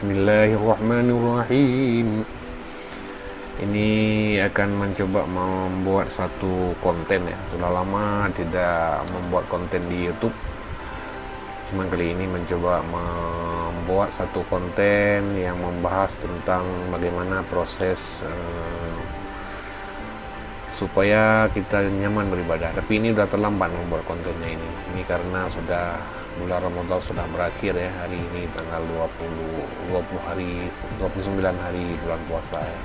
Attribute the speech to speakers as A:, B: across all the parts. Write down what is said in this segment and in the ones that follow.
A: Bismillahirrahmanirrahim. Ini akan mencoba membuat satu konten ya. Sudah lama tidak membuat konten di YouTube. Cuman kali ini mencoba membuat satu konten yang membahas tentang bagaimana proses supaya kita nyaman beribadah. Tapi ini udah terlambat membuat kontennya ini. Ini karena sudah bulan Ramadan sudah berakhir ya. Hari ini tanggal 29 hari bulan puasa ya.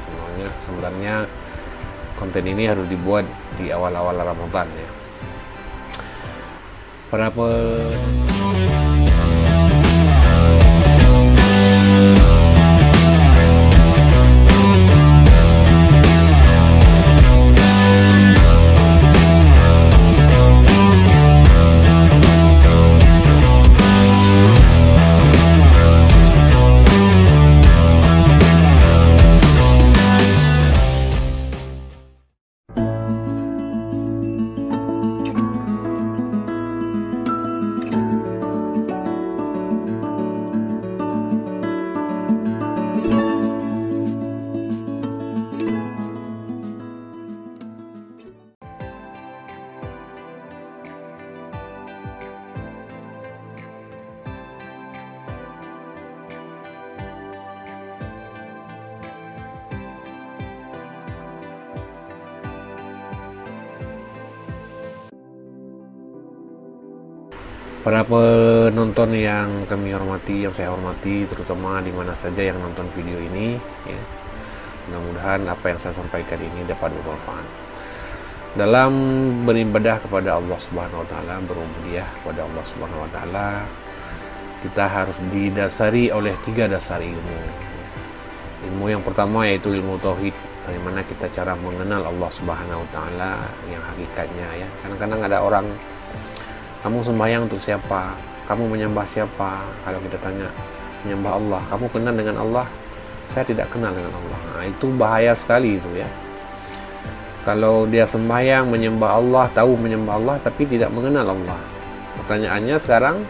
A: Sebenarnya konten ini harus dibuat di awal-awal Ramadan ya. Para penonton yang kami hormati, yang saya hormati, terutama di mana saja yang nonton video ini, ya, mudah-mudahan apa yang saya sampaikan ini dapat bermanfaat. Dalam beribadah kepada Allah Subhanahu Wa Taala, berubudiyah kepada Allah Subhanahu Wa Taala, kita harus didasari oleh 3 dasar ilmu. Ilmu yang pertama yaitu ilmu tauhid, bagaimana kita cara mengenal Allah Subhanahu Wa Taala yang hakikatnya ya. Kadang-kadang ada orang, kamu sembahyang untuk siapa? Kamu menyembah siapa? Kalau kita tanya, menyembah Allah. Kamu kenal dengan Allah? Saya tidak kenal dengan Allah. Nah, itu bahaya sekali itu ya. Kalau dia sembahyang, menyembah Allah, tahu menyembah Allah, tapi tidak mengenal Allah. Pertanyaannya sekarang,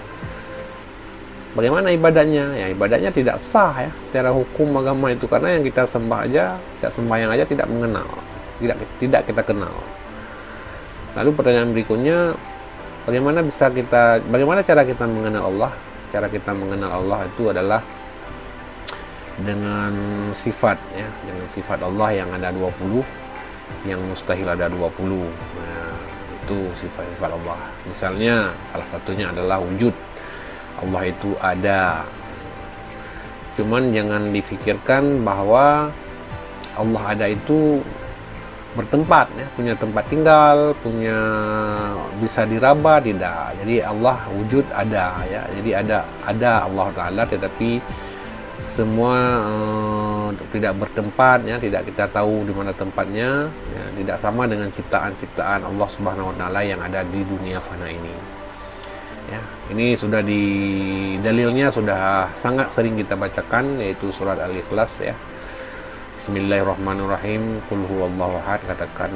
A: bagaimana ibadahnya? Ya, ibadahnya tidak sah ya, secara hukum agama itu. Karena yang kita sembah aja, tidak sembahyang aja tidak mengenal. Tidak kita kenal. Lalu pertanyaan berikutnya, bagaimana cara kita mengenal Allah? Cara kita mengenal Allah itu adalah dengan sifat ya, dengan sifat Allah yang ada 20, yang mustahil ada 20. Nah, itu sifat-sifat Allah. Misalnya salah satunya adalah wujud. Allah itu ada. Cuman jangan difikirkan bahwa Allah ada itu bertempat ya, punya tempat tinggal, punya bisa diraba, tidak. Jadi Allah wujud ada ya. Jadi ada Allah Taala, tetapi semua tidak bertempat ya, tidak kita tahu di mana tempatnya ya, tidak sama dengan ciptaan-ciptaan Allah Subhanahu Wa Taala yang ada di dunia fana ini. Ya, ini sudah dalilnya sudah sangat sering kita bacakan, yaitu surat Al-Ikhlas ya. Bismillahirrahmanirrahim. Qul huwallahu ahad, katakan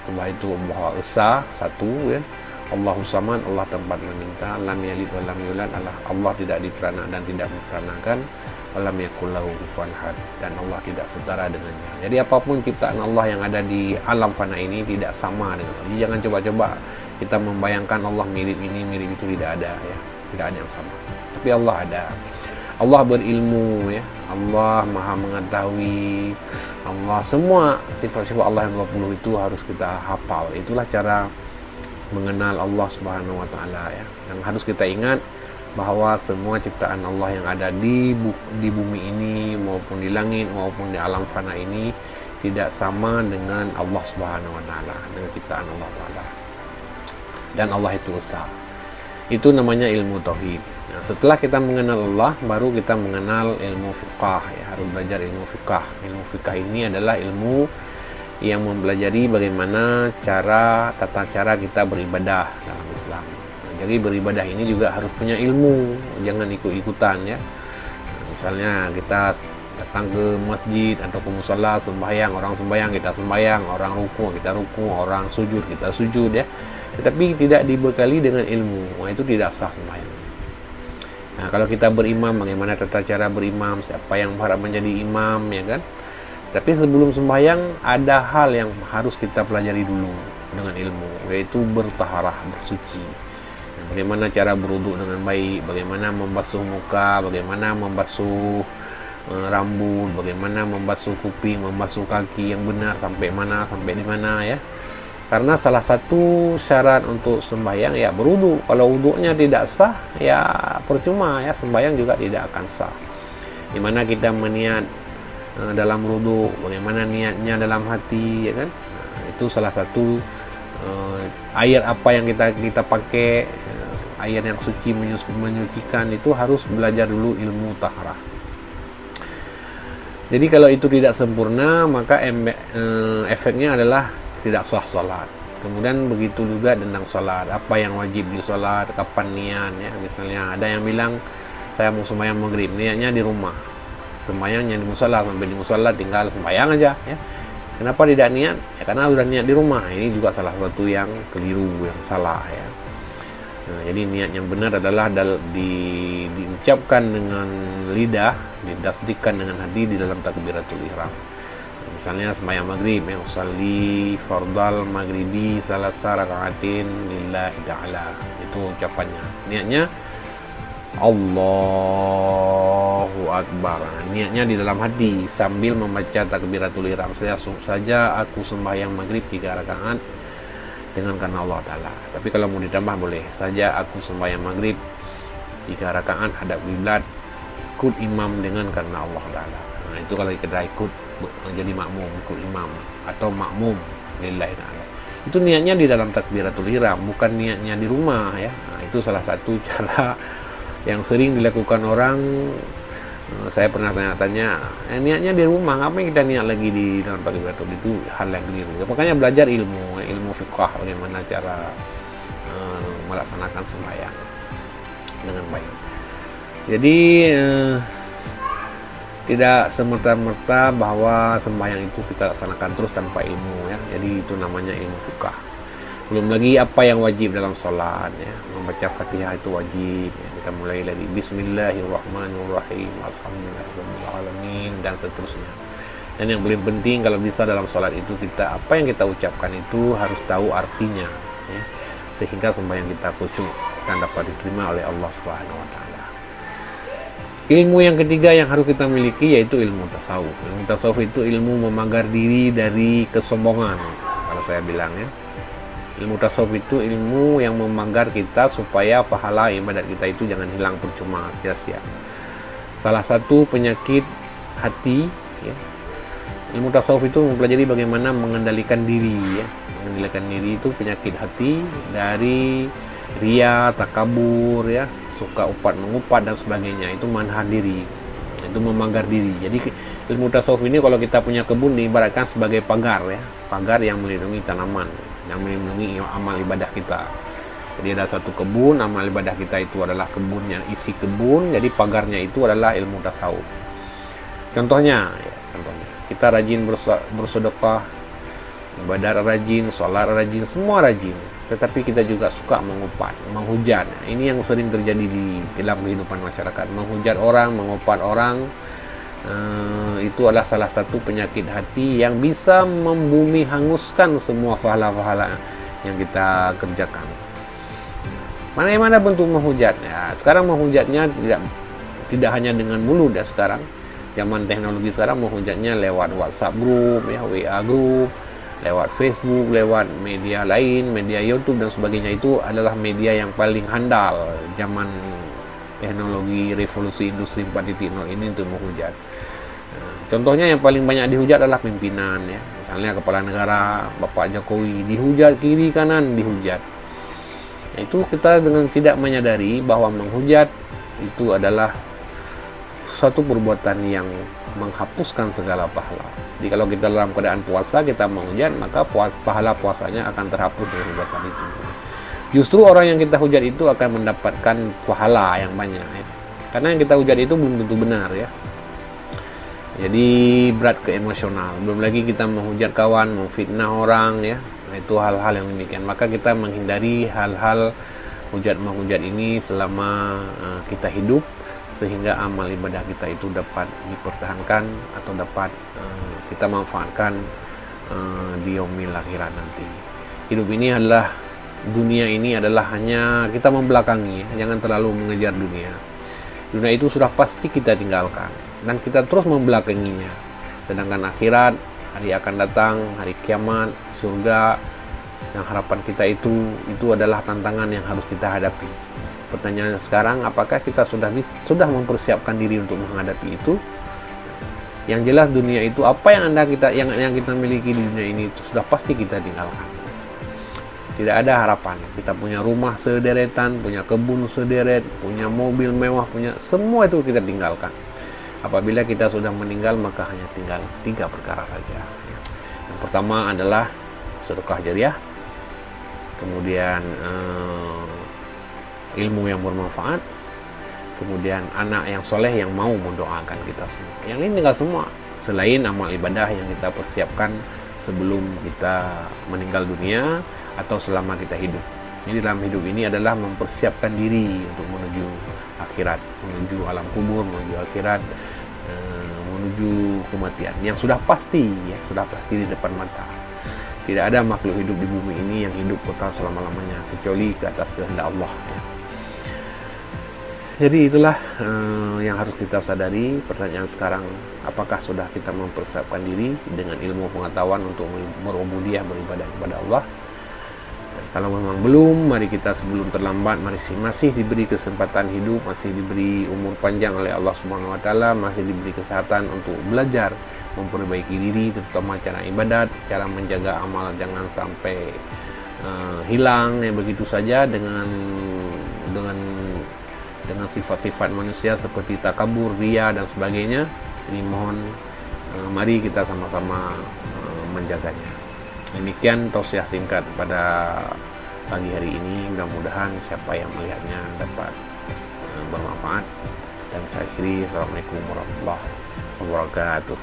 A: Allah itu Allah Esa, satu ya. Allahu samad, Allah tempat meminta. Lam yalid wa lam yulad, Allah tidak diperanak dan tidak memperanakan. Wa lam yakul lahu kufuwan ahad, dan Allah tidak setara dengannya. Jadi apapun ciptaan Allah yang ada di alam fana ini tidak sama dengan Allah. Jadi jangan coba-coba kita membayangkan Allah mirip ini, mirip itu, tidak ada ya. Tidak ada yang sama. Tapi Allah ada. Allah berilmu ya, Allah maha mengetahui, Allah semua sifat-sifat Allah yang 20 itu harus kita hafal. Itulah cara mengenal Allah Subhanahu Wa Taala ya. Yang harus kita ingat bahwa semua ciptaan Allah yang ada di bumi ini maupun di langit maupun di alam fana ini tidak sama dengan Allah Subhanahu Wa Taala, dengan ciptaan Allah Taala. Dan Allah itu esa. Itu namanya ilmu tauhid. Nah, setelah kita mengenal Allah, baru kita mengenal ilmu fiqh ya, harus belajar ilmu fiqh. Ilmu fiqh ini adalah ilmu yang mempelajari bagaimana tata cara kita beribadah dalam Islam. Nah, jadi beribadah ini juga harus punya ilmu, jangan ikut-ikutan ya. Nah, misalnya kita datang ke masjid atau ke musala sembahyang, orang sembahyang kita sembahyang, orang ruku kita ruku, orang sujud kita sujud ya. Tetapi tidak dibekali dengan ilmu, itu tidak sah sembahyang. Nah, kalau kita berimam, bagaimana tata cara berimam, siapa yang berhak menjadi imam, ya kan? Tapi sebelum sembahyang ada hal yang harus kita pelajari dulu dengan ilmu, yaitu bertaharah, bersuci. Bagaimana cara berwudu dengan baik, bagaimana membasuh muka, bagaimana membasuh rambut, bagaimana membasuh kuping, membasuh kaki yang benar sampai mana, sampai di mana, ya. Karena salah satu syarat untuk sembahyang ya berwudu. Kalau wudunya tidak sah, ya percuma, ya sembahyang juga tidak akan sah. Dimana kita meniat dalam wudu, bagaimana niatnya dalam hati, ya kan? Nah, itu salah satu air apa yang kita pakai, air yang suci menyucikan, itu harus belajar dulu ilmu taharah. Jadi kalau itu tidak sempurna, maka efeknya adalah tidak sah salat. Kemudian begitu juga tentang salat, apa yang wajib di salat, kapan niat, ya. Misalnya ada yang bilang saya mau sembahyang maghrib, niatnya di rumah, sembahyangnya di musala, sampai di musala tinggal sembahyang aja, ya. Kenapa tidak niat? Ya karena sudah niat di rumah. Ini juga salah satu yang keliru, yang salah, ya. Nah, jadi niat yang benar adalah diucapkan dengan lidah, didasdikan dengan hati di dalam takbiratul ihram. Misalnya sembahyang maghrib, ya, usalli fardal maghribi salasa rakaatin lillahi ta'ala, itu ucapannya. Niatnya Allahu Akbar, niatnya di dalam hati sambil membaca takbiratul ihram. Saja aku sembahyang maghrib 3 rakaat dengan karena Allah Ta'ala. Tapi kalau mau ditambah boleh saja aku sembahyang maghrib 3 rakaat hadap kiblat, ikut imam dengan karena Allah Ta'ala. Nah, itu kalau kita ikut jadi makmum, ikut imam atau makmum lillahi ta'ala, itu niatnya di dalam takbiratul ihram, bukan niatnya di rumah, ya. Nah, itu salah satu cara yang sering dilakukan orang. Saya pernah tanya-tanya, niatnya di rumah, ngapain kita niat lagi di dalam takbiratul? Itu hal yang keliru. Makanya belajar ilmu fiqh, bagaimana cara melaksanakan sembahyang dengan baik. Jadi tidak semerta-merta bahwa sembahyang itu kita laksanakan terus tanpa ilmu, ya. Jadi itu namanya ilmu fiqh. Belum lagi apa yang wajib dalam salat, ya. Membaca Fatihah itu wajib, ya. Kita mulai dari Bismillahirrahmanirrahim, Alhamdulillahirabbil alamin, dan seterusnya. Dan yang paling penting kalau bisa dalam salat itu kita, apa yang kita ucapkan itu harus tahu artinya, ya. Sehingga sembahyang kita khusyuk dan dapat diterima oleh Allah Subhanahu wa taala. Ilmu yang ketiga yang harus kita miliki yaitu ilmu tasawuf. Ilmu tasawuf itu ilmu memagar diri dari kesombongan. Kalau saya bilang, ya, ilmu tasawuf itu ilmu yang memagar kita supaya pahala ibadat kita itu jangan hilang percuma, sia-sia. Salah satu penyakit hati, ya, ilmu tasawuf itu mempelajari bagaimana mengendalikan diri, ya. Mengendalikan diri itu penyakit hati dari riya, takabur, ya, suka upat mengupat dan sebagainya. Itu manhaj diri, itu memagar diri. Jadi ilmu tasawuf ini kalau kita punya kebun diibaratkan sebagai pagar, ya, pagar yang melindungi tanaman, yang melindungi amal ibadah kita. Jadi ada suatu kebun, amal ibadah kita itu adalah kebunnya, isi kebun, jadi pagarnya itu adalah ilmu tasawuf. Contohnya kita rajin bersedekah, ibadah rajin, sholat rajin, semua rajin. Tetapi kita juga suka mengupat, menghujat. Ini yang sering terjadi di dalam kehidupan masyarakat. Menghujat orang, mengupat orang, itu adalah salah satu penyakit hati yang bisa membumi hanguskan semua pahala-pahala yang kita kerjakan. Mana bentuk menghujat? Ya, sekarang menghujatnya tidak hanya dengan mulut, ya. Sekarang zaman teknologi sekarang menghujatnya lewat WhatsApp group, ya, WA group, lewat Facebook, lewat media lain, media YouTube dan sebagainya. Itu adalah media yang paling handal zaman teknologi revolusi industri 4.0 ini untuk menghujat. Contohnya yang paling banyak dihujat adalah pimpinan, ya. Misalnya kepala negara Bapak Jokowi dihujat, kiri kanan dihujat. Nah, itu kita dengan tidak menyadari bahwa menghujat itu adalah suatu perbuatan yang menghapuskan segala pahala. Jadi kalau kita dalam keadaan puasa kita menghujat, maka pahala puasanya akan terhapus dengan hujatan itu. Justru orang yang kita hujat itu akan mendapatkan pahala yang banyak, ya. Karena yang kita hujat itu belum tentu benar, ya. Jadi berat ke emosional. Belum lagi kita menghujat kawan, memfitnah orang, ya. Nah, itu hal-hal yang demikian. Maka kita menghindari hal-hal hujat menghujat ini selama kita hidup, sehingga amal ibadah kita itu dapat dipertahankan atau dapat kita manfaatkan di yaumil akhirat nanti. Hidup ini adalah, dunia ini adalah hanya kita membelakangi, jangan terlalu mengejar dunia. Dunia itu sudah pasti kita tinggalkan dan kita terus membelakanginya. Sedangkan akhirat, hari akan datang, hari kiamat, surga, yang harapan kita itu adalah tantangan yang harus kita hadapi. Pertanyaan sekarang, apakah kita sudah mempersiapkan diri untuk menghadapi itu? Yang jelas dunia itu, apa yang kita miliki di dunia ini itu sudah pasti kita tinggalkan. Tidak ada harapan. Kita punya rumah sederetan, punya kebun sederet, punya mobil mewah, punya semua itu kita tinggalkan. Apabila kita sudah meninggal, maka hanya tinggal 3 perkara saja. Yang pertama adalah sedekah jariah, kemudian ilmu yang bermanfaat, kemudian anak yang soleh yang mau mendoakan kita semua. Yang ini tinggal semua, selain amal ibadah yang kita persiapkan sebelum kita meninggal dunia atau selama kita hidup. Jadi dalam hidup ini adalah mempersiapkan diri untuk menuju akhirat, menuju alam kubur, menuju akhirat, menuju kematian yang sudah pasti, sudah pasti di depan mata. Tidak ada makhluk hidup di bumi ini yang hidup kekal selama-lamanya kecuali ke atas kehendak Allah. Jadi itulah yang harus kita sadari. Pertanyaan sekarang, apakah sudah kita mempersiapkan diri dengan ilmu pengetahuan untuk berubudiyah, beribadah kepada Allah? Kalau memang belum, mari kita sebelum terlambat, masih diberi kesempatan hidup, masih diberi umur panjang oleh Allah Subhanahu wa taala, masih diberi kesehatan untuk belajar memperbaiki diri, terutama cara ibadat, cara menjaga amal jangan sampai hilang begitu saja dengan sifat-sifat manusia seperti takabur, riya dan sebagainya. Jadi mohon mari kita sama-sama menjaganya. Demikian tausiah singkat pada pagi hari ini. Mudah-mudahan siapa yang melihatnya dapat bermanfaat. Dan saya akhiri, assalamualaikum warahmatullahi wabarakatuh.